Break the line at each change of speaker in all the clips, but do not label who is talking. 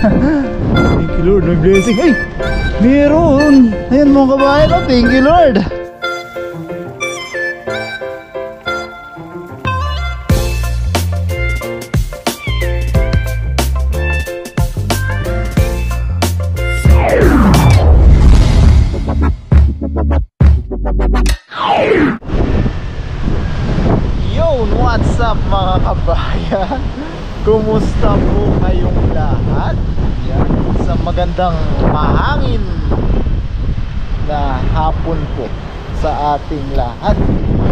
Thank you Lord, may blessing. Ay, meron. Ayan mga kabayan, oh, thank you Lord. Yo, what's up mga kabayan? Kumusta po kayong lahat? Yan, sa magandang mahangin na hapon po sa ating lahat.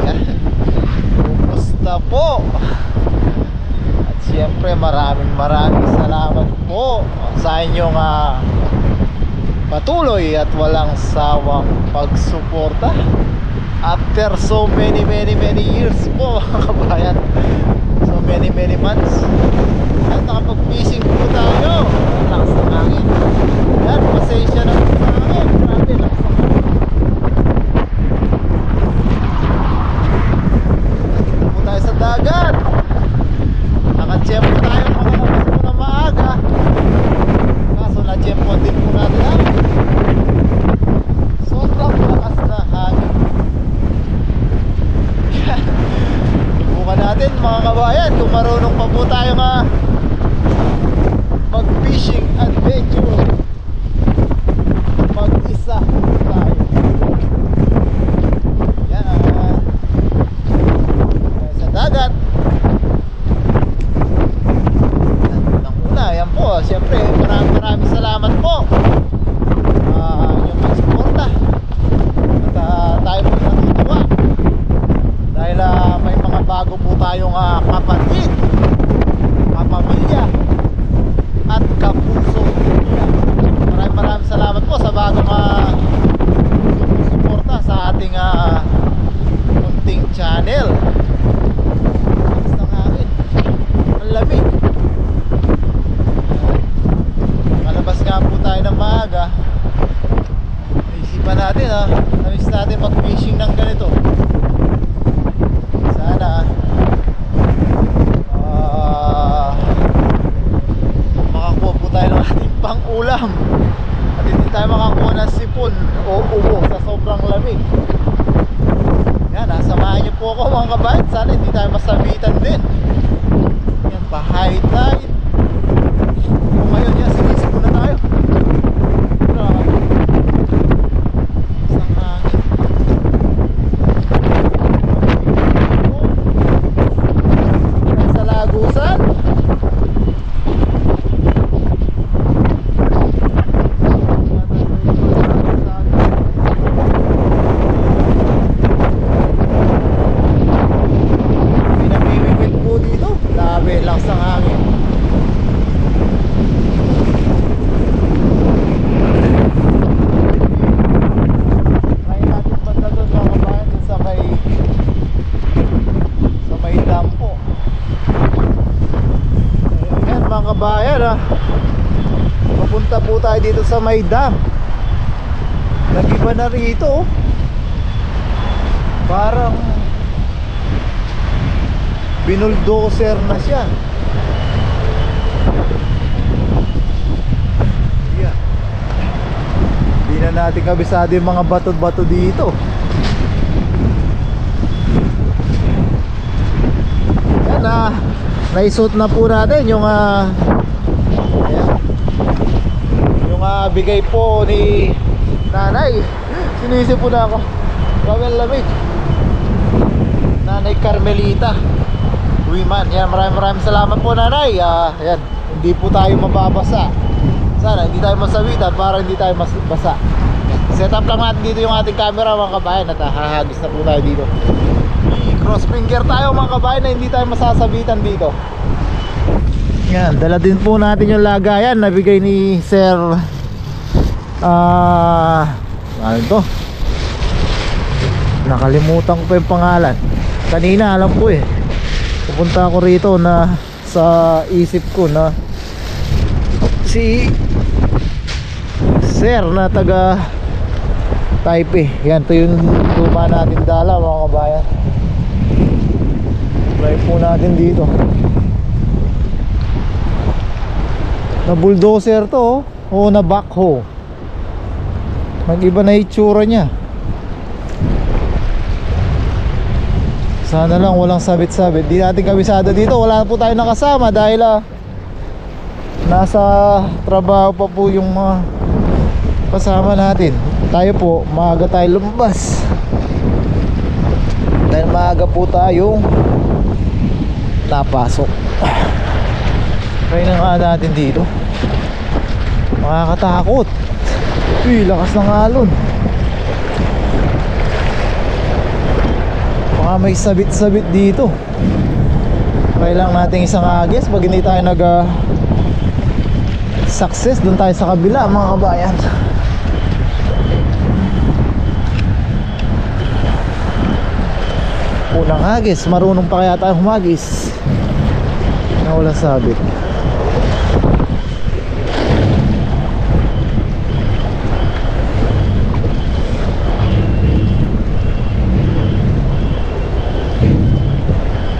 Yan. Kumusta po? At siyempre maraming salamat po sa inyong patuloy at walang sawang pagsuporta after so many years po mga kabayan. So many months. At nakapag-fishing po tayo. Lakas ng hangin. Yan, pasensya na po sa hangin. Grabe, lakas ng hangin. Dito po tayo sa dagat. Nakatsyempo tayo makalabas po na maaga. Kaso na-tsyempo din po natin sobrang lakas na hangin. Subukan natin mga kabayan kung marunong pa po tayo mag-fishing adventure. Mag-isa tayo. Yan. Sa dagat. Ang una, yan po. Siyempre, maraming salamat po. Yung pagsuporta. At tayo po natutuwa. Dahil may mga bago po tayong kapatid, kapamilya at kapuso. Maraming salamat po sa bagong suporta sa ating munting channel. Lakas ng hangin, ang lamig. Malabas nga po tayo ng maaga. Naisipan natin namiss natin mag-fishing ng ganito. Sana makakuha po tayo ng ating pang-ulam at hindi tayo makakuha ng sipon o ubo sa sobrang lamig. Yan, samahan niyo po ako mga kabayan. Sana hindi tayo masabitan din. Yan, pa-high tide. Kung ngayon yan, sinisip muna tayo. Papunta po tayo dito sa may dam. Nag-iba na rito. Parang binuldoser na siya. Yeah. Hindi na natin kabisado yung mga bato-bato dito. Yan naisuot na po natin yung bigay po ni nanay. Sinisip po na ako. Grabe ang lamig. Nanay Carmelita Wiman. Yan, maraming salamat po nanay. Yan, hindi po tayo mababasa. Sana hindi tayo masawitan para hindi tayo basa. Set up lang natin dito yung ating camera mga kabayan. At hahagis na po tayo dito. Cross finger tayo mga kabayan na hindi tayo masasabitan dito. Yan, dala din po natin yung lagayan na bigay ni Sir ano to? Nakalimutan ko pa yung pangalan. Kanina alam ko pupunta ako rito na sa isip ko na si Sir na taga Taipei. Yan, to yung luma natin dala mga kabayan. Try po natin dito. Na bulldozer to, o na backhoe. Mag-iba na itsura niya. Sana lang walang sabit-sabit. Di natin kabisado dito. Wala po tayo nakasama dahil nasa trabaho pa po yung mga kasama natin. Tayo po, maaga tayo lumabas. Dahil maaga po tayong napasok. Kaya na nga natin dito. Makakatakot. Uy, lakas ng alon. Baka may sabit-sabit dito. Kailangan natin isang agis. Pag hindi tayo success, doon tayo sa kabila mga kabayan. Unang agis. Marunong pa kaya tayo humagis na wala sabit.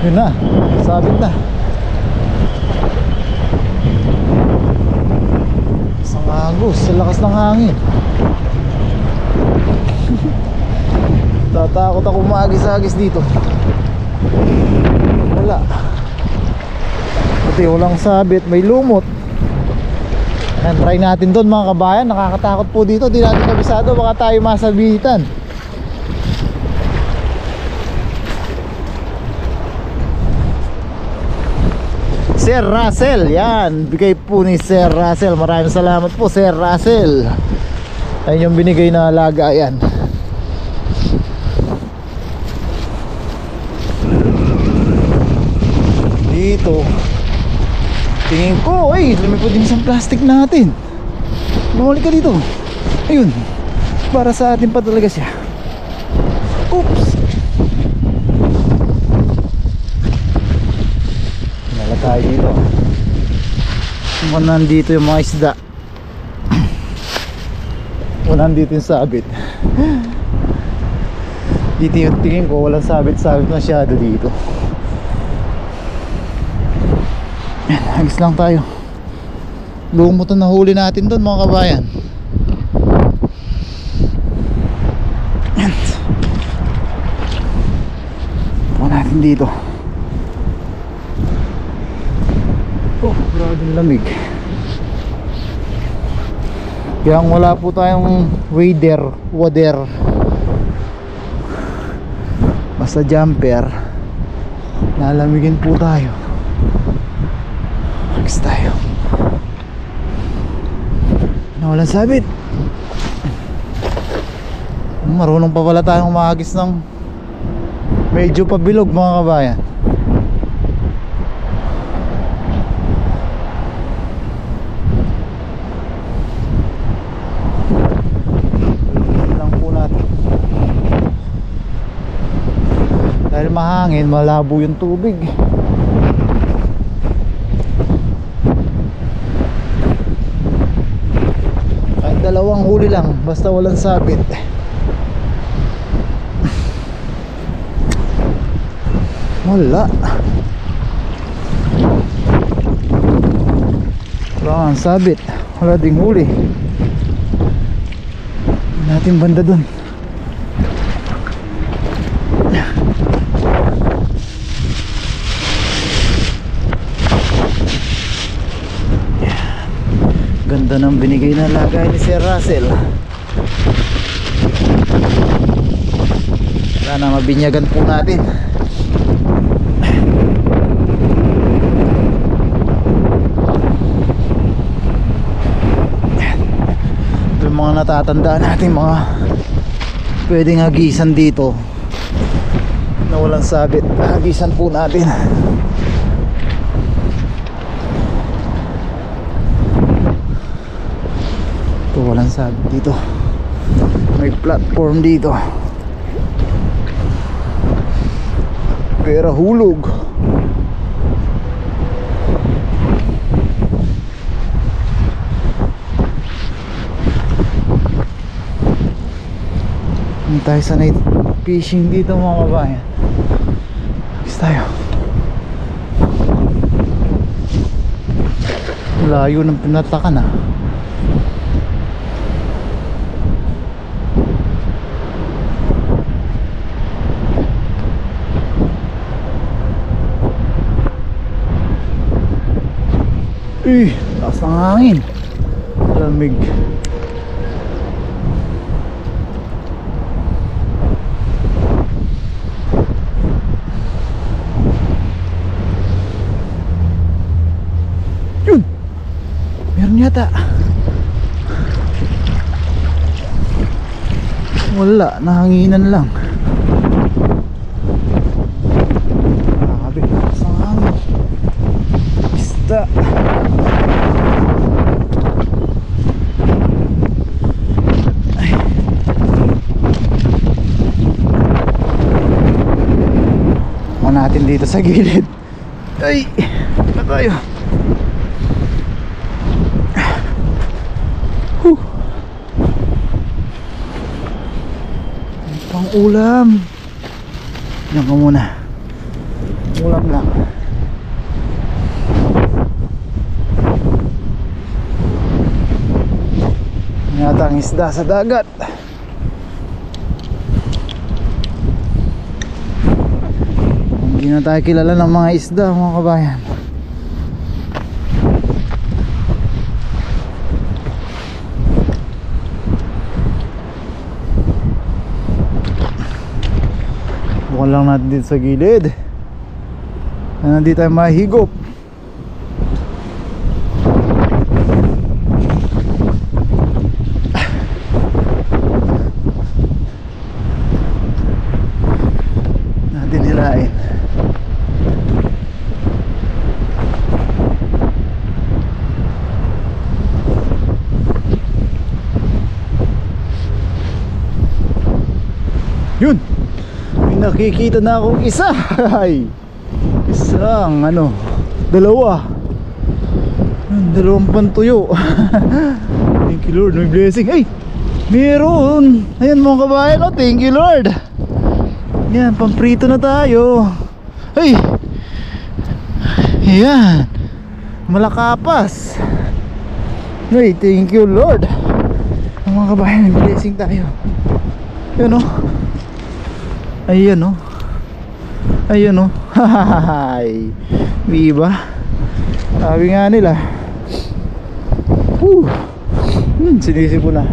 Yun na, sabit na. Isang agos, sa lakas ng hangin. Tatakot ako maagis-agis dito. Wala. Pati walang sabit, may lumot. Ayan, try natin doon mga kabayan. Nakakatakot po dito, di natin kabisado, baka tayo masabitan. Sir Russell, yan, bigay po ni Sir Russell. Maraming salamat po Sir Russell. Ayun yung binigay na lagayan. Dito tingin ko, ay, lumipod din isang plastic natin. Bumalik ka dito. Ayun, para sa atin pa talaga siya. Oops. Tayo dito. Nandito yung mga isda. Nandito yung sabit. Dito yung tingin ko, walang sabit-sabit masyado dito. Yan, agis lang tayo. Lumot na nahuli natin doon mga kabayan. Yan. Puno natin dito. Oh, grabe lamig. Kaya wala po tayong wader, basta jumper, lalamigin po tayo. Agis tayo. Nawalan sabit. Marunong pa pala tayong umagis ng medyo pabilog mga kabayan. Dahil mahangin, malabo yung tubig. Kahit dalawang huli lang, basta walang sabit. Wala. Wala ang sabit. Wala ding huli. Natin banda dun. Ganda ng binigay na lagay ni Sir Russell. Sana mabinyagan po natin. Ito yung mga natatandaan natin, mga pwedeng hagisan dito na walang sabit. Hagisan po natin. Walang sabit dito. May platform dito. Pero hulog. Hindi tayo sanay fishing dito mga kabayan. Gusto tayo. Layo ng pinatakan ah. Taas ng hangin. Lamig. Yun! Meron yata. Wala, nahanginan lang. Grabe, taas ng hangin. Isda. Natin dito sa gilid. Ay, na tayo. Pang ulam. Yan ka muna. Ulam lang. Yata ang isda sa dagat. Hindi na tayo kilala ng mga isda, mga kabayan. Bukan lang natin dito sa gilid. Hindi tayo mahigop. Natin hilain. Yun, may nakikita na akong isa. Isang dalawa. Dalawang pantuyo. Thank you Lord, may blessing. Ay, meron. Ayan mga kabayan, thank you Lord. Yan, pamprito na tayo. Ay, yan, malakapas. Ay, thank you Lord. Mga kabayan, may blessing tayo. Yan ayan ayan hahahay, diba? Sabi nga nila sinisip ko na.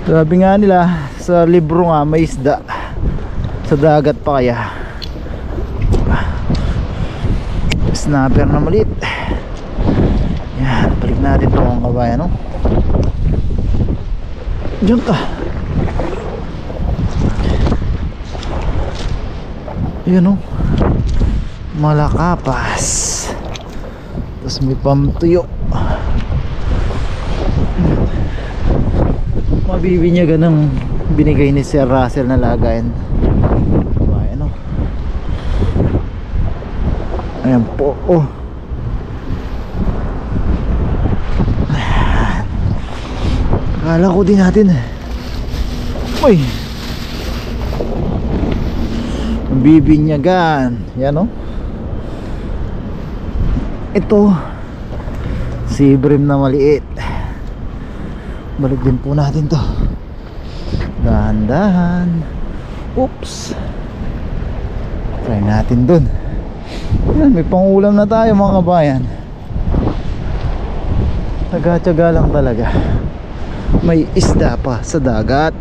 Sabi nga nila sa libro nga, may isda sa dagat pa kaya. Snapper na maliit. Yan, balik natin ito mga kabayan. Diyan ka. Yan malakapas. Tapos may pamtuyo. Mabibinyagan ng binigay ni Sir Russell na lagayan. Ayan po. Akala ko din natin uy, bibinyagan. Yan ito si Brim na maliit. Balik din po natin to. Dahan-dahan. Oops. Try natin dun. Yan, may pangulam na tayo mga kabayan. Taga-tsaga lang talaga. May isda pa sa dagat.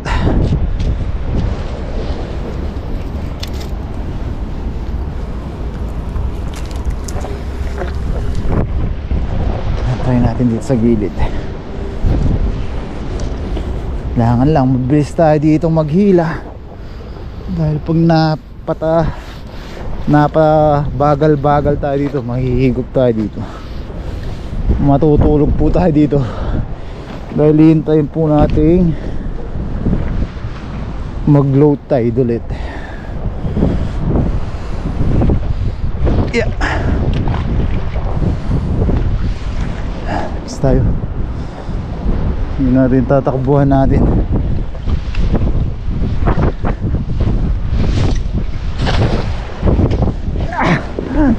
Try natin dito sa gilid. Kailangan lang mabilis tayo dito maghila. Dahil pag bagal-bagal tayo dito, mahihigop tayo dito. Matutulog po tayo dito. Dahil hintayin po natin mag-low tide ulit. Yeah. Tayo. Yun natin tatakbuhan natin.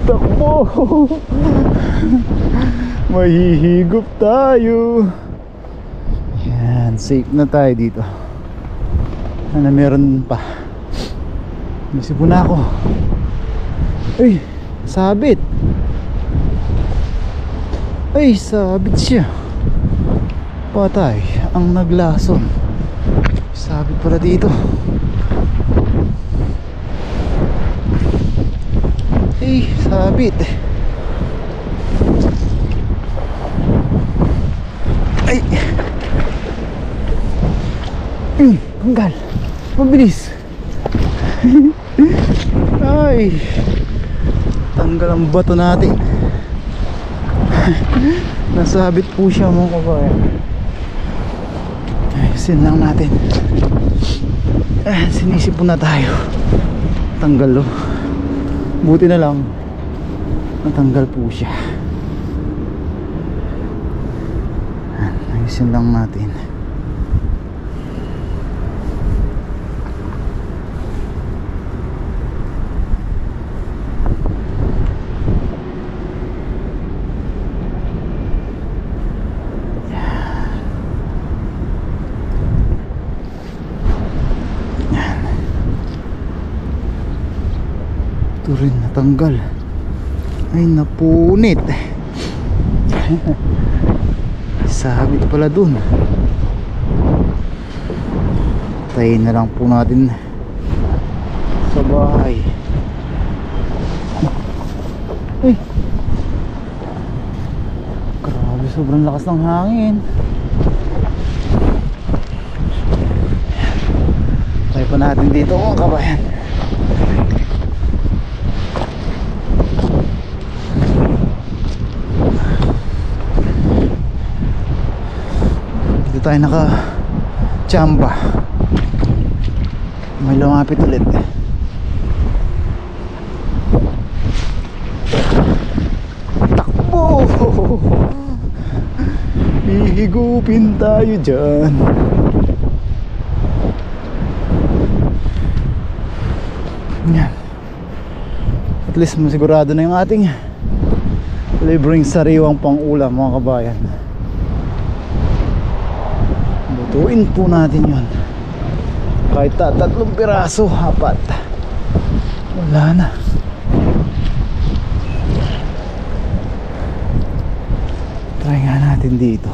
Takbo. Mahihigop tayo. Yan, safe na tayo dito. Ano meron pa? Nasipon na ako. Ay, sabit. Ay, sabit siya. Patay ang naglason. Sabit pala dito. Ay, sabit. Ay. Tanggal. Mabilis. Ay. Tanggal ang bato natin. Nasabit po siya mga kabayan. Ayusin lang natin. Sinisip po na tayo. Tanggal, oh. Buti na lang natanggal po siya. Ayusin lang natin. Ito rin natanggal. Ay, napunit. Sabit pala dun. Tayin na lang po natin sa bahay. Ay, grabe, sobrang lakas ng hangin. Tayo pa natin dito mga kabayan. Tayo naka chamba. May lumapit ulit. Takbo. Hihigupin tayo dyan. Yan. At least masigurado na yung ating libreng sariwang pang ulam mga kabayan. Lutuin po natin yun. Kahit 3 piraso, 4. Wala na. Try nga natin dito.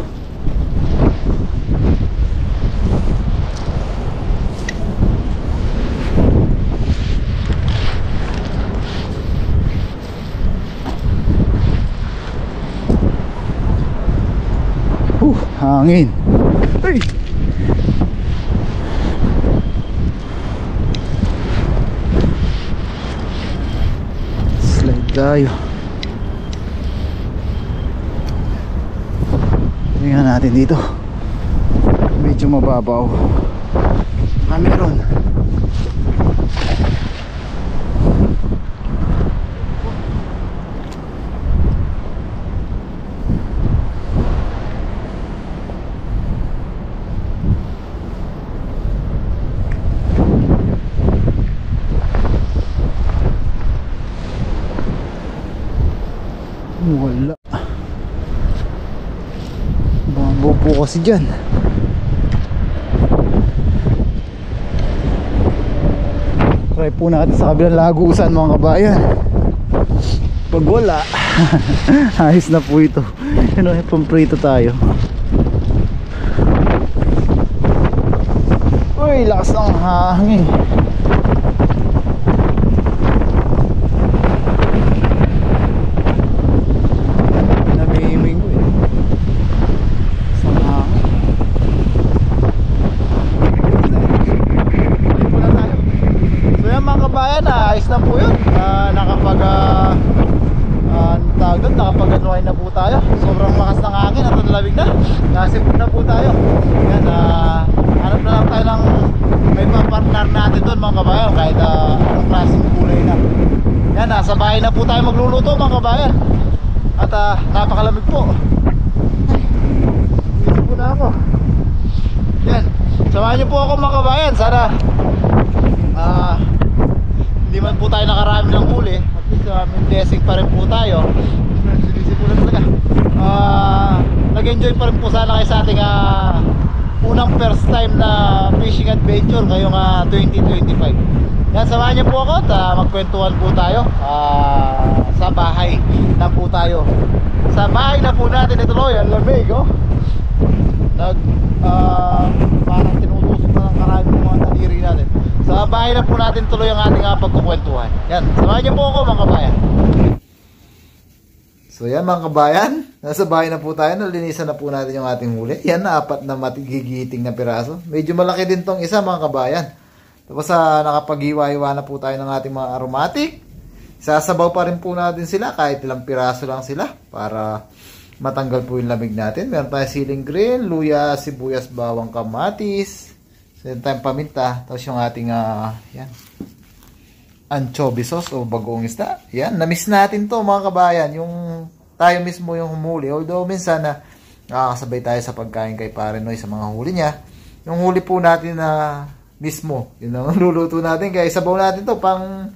Hangin. Ay! Slide tayo. Tingnan natin dito. Medyo mababaw. Meron. Wala. Bambo po kasi dyan. Try po natin sa kabilang lagusan mga kabayan. Pag wala ayos na po ito. Ano, pamprito tayo. Uy, lakas ng hangin. Ayos na po yun. Nakapag-anuay na po tayo. Sobrang lakas ng hangin at ang lamig na. Nasipon na po tayo. Yan, hanap na lang tayo ng may papartner natin doon mga kabayan. Kahit anong klaseng kulay na. Yan, nasa bahay na po tayo magluluto mga kabayan. At napakalamig po. Dito po na ako. Yan, samahan niyo po ako mga kabayan. Sana hindi man po tayo nakarami ng huli. At least may blessing pa rin po tayo. Sinisipulan talaga. nag-enjoy pa rin po sana kayo sa ating unang first time na fishing adventure ngayong 2025. Yan, samahan niyo po ako at magkwentuhan po tayo. Sa bahay na po tayo. Sa bahay na po natin, ito loy, ang lamig, oh. Parang tinutusok na ng karami ng mga daliri natin. Sa bahay na po natin tuloy ang ating pagkukwentuhan. Yan, samahan niyo po ako mga kabayan. So yan mga kabayan, nasa bahay na po tayo, nalinisan na po natin yung ating huli. Yan na 4 na matigigiting na piraso. Medyo malaki din tong isa mga kabayan. Tapos nakapaghiwa-hiwa na po tayo ng ating mga aromatic. Sasabaw pa rin po natin sila kahit ilang piraso lang sila para matanggal po yung lamig natin. Meron tayo siling green, luya, sibuyas, bawang, kamatis, same time paminta. Tapos yung ating yan, anchovy sauce o bagoong isda. Yan, na-miss natin to mga kabayan. Yung tayo mismo yung humuli. Although minsan nakakasabay tayo sa pagkain kay Pare Noy sa mga huli niya. Yung huli po natin na mismo, yun ang luluto natin. Kaya sabaw natin to pang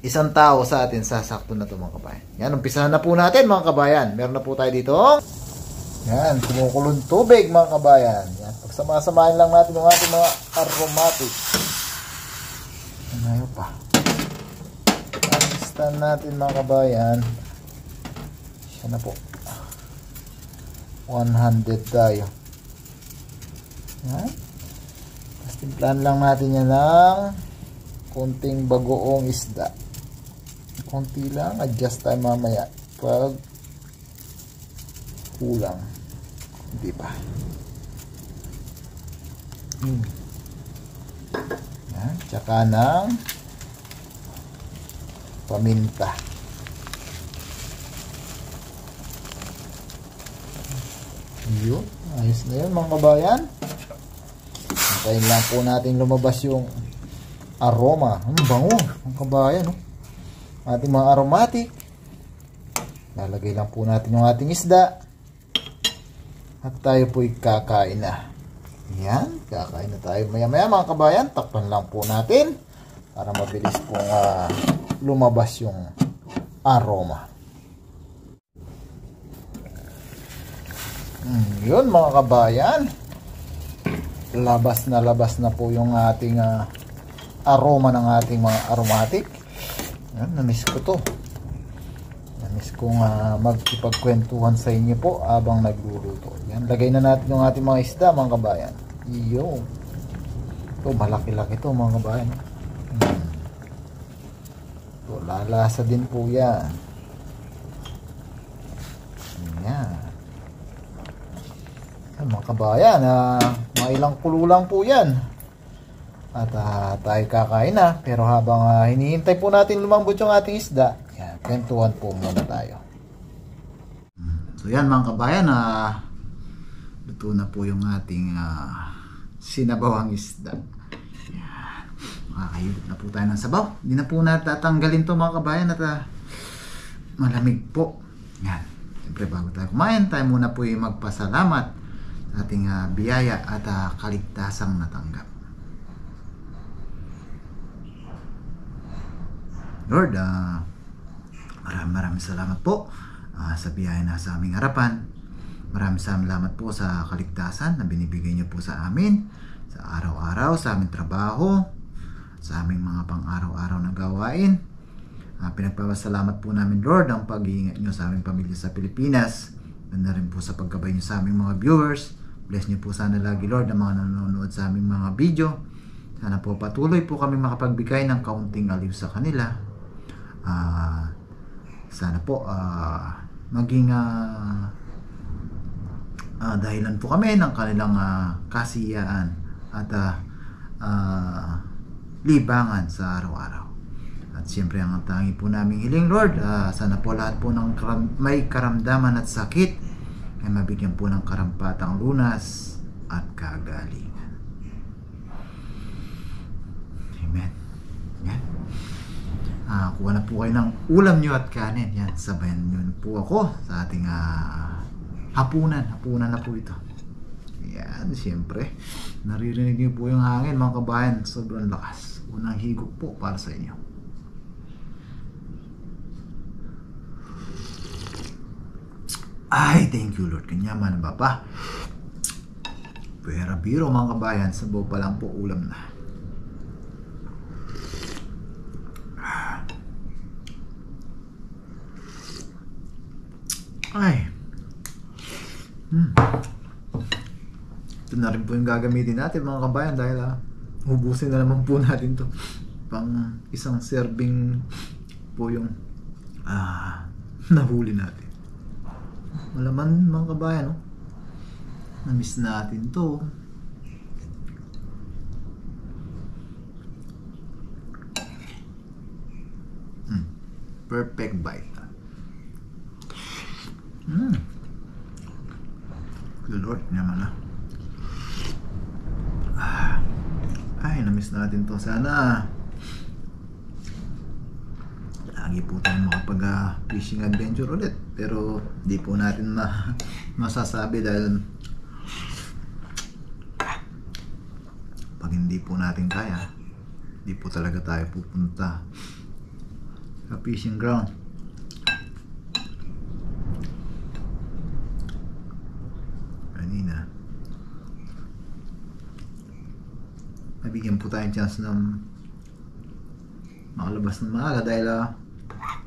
isang tao sa atin. Sasakto na to mga kabayan. Yan, umpisahan na po natin mga kabayan. Meron na po tayo dito. Yan, kumukulong tubig mga kabayan. Yan, pagsama-samahin lang natin yung ating mga aromatic. Ano pa? Stand natin mga kabayan. Siya na po. 100 tayo. Yan. Tapos timplahan lang natin yan ng konting bagoong isda. Konti lang. Adjust tayo mamaya pag kulang. Hindi pa. Yan. Tsaka ng paminta. Yun. Ayos na yun mga kabayan. Hintayin lang po natin lumabas yung aroma. Ang bango mga kabayan. Oh. Ating mga aromatic. Lalagay lang po natin yung ating isda. At tayo po'y kakain na. Yan. Kakain na tayo maya maya mga kabayan. Takpan lang po natin para mabilis pong lumabas yung aroma. Yun mga kabayan, labas na po yung ating aroma ng ating mga aromatic. Yan, namiss ko to. Namiss kong magkipagkwentuhan sa inyo po habang nagluluto. Yan, lagay na natin yung ating mga isda mga kabayan. Iyo, ito malaki-laki to mga kabayan. Ito, lalasa din po yan. Yan. Mga kabayan, mga ilang kulo lang po yan. At tayo kakain na. Pero habang hinihintay po natin lumambot yung ating isda, yan, kwentuhan po muna tayo. So yan mga kabayan, luto na po yung ating sinabawang isda. Yan. Makakahilip na po tayo ng sabaw. Hindi na po natatanggalin to mga kabayan at malamig po. Yan. Siyempre bago tayo kumain, tayo muna po yung magpasalamat ating biyaya at kaligtasang natanggap. Lord, maraming salamat po sa biyaya na sa aming harapan. Maraming salamat po sa kaligtasan na binibigay niyo po sa amin, sa araw-araw, sa aming trabaho, sa aming mga pang-araw-araw na gawain. Pinagpapasalamat po namin, Lord, ang pag-iingat niyo sa aming pamilya sa Pilipinas. Ganda rin po sa paggabay niyo sa aming mga viewers. Bless niyo po sana lagi, Lord, ang mga nanonood sa aming mga video. Sana po patuloy po kami makapagbigay ng kaunting aliw sa kanila. Sana po maging dahilan po kami ng kanilang kasiyaan at libangan sa araw-araw. At siyempre ang tangi po naming hiling, Lord, sana po lahat po ng may karamdaman at sakit ay mabigyan po ng karampatang lunas at kagalingan. Amen. Yan. Kuha na po kayo ng ulam nyo at kanin. Yan, sabayan nyo po ako sa ating hapunan. Hapunan na po ito. Yan, siyempre. Naririnig nyo po yung hangin mga kabayan. Sobrang lakas. Unang higop po para sa inyo. Ay, thank you Lord. Kanyaman ba pa? Pera biro mga kabayan, sabaw pa lang po ulam na. Ay. Ito na rin po yung gagamitin natin mga kabayan dahil hubusin na naman po natin to. Pang isang serving po yung nahuli natin. Malaman mga kabayan, no? Na-miss natin to. Perfect bite. Good Lord, naman ay, na-miss natin to. Sana lagi po tayong makapag fishing adventure ulit, pero di po natin masasabi dahil pag hindi po natin kaya, di po talaga tayo pupunta sa fishing ground. Kanina nabigyan po tayong chance ng makalabas ng maaga dahil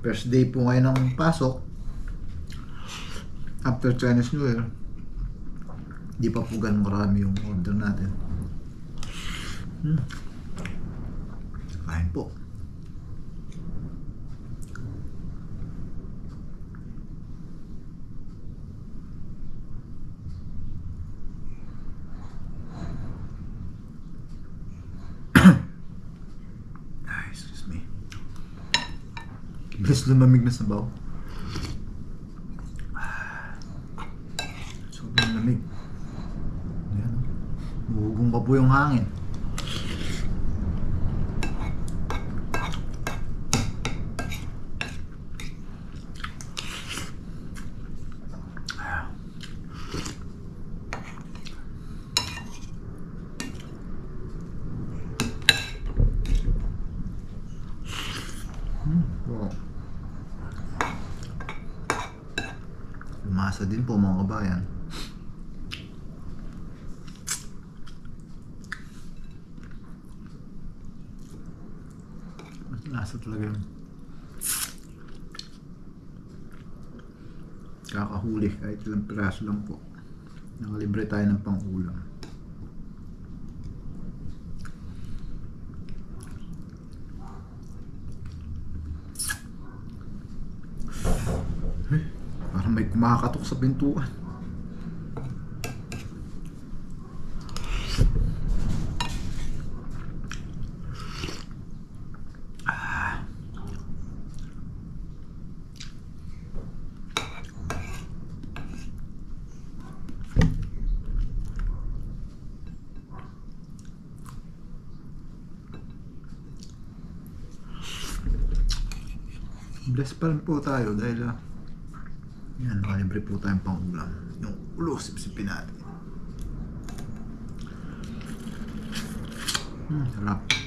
first day po ngayon ng pasok after Chinese New Year. Di pa po ganun karami yung order natin. Kain po. Excuse me. Bilis lumamig na sabaw. Sobrang lamig. Ayan. Bugong pa po yung hangin. Lumasa din po mga kabayan. Lasa talaga yun. Kakahuli kahit ilang piraso lang po. Nakalibre tayo ng pang-ulam. Parang may kumakatok sa pintuan. Bless pa rin po tayo dahil yan, nakalibre po tayong pang-ulam. Yung ulo, sipsipin natin. Sarap.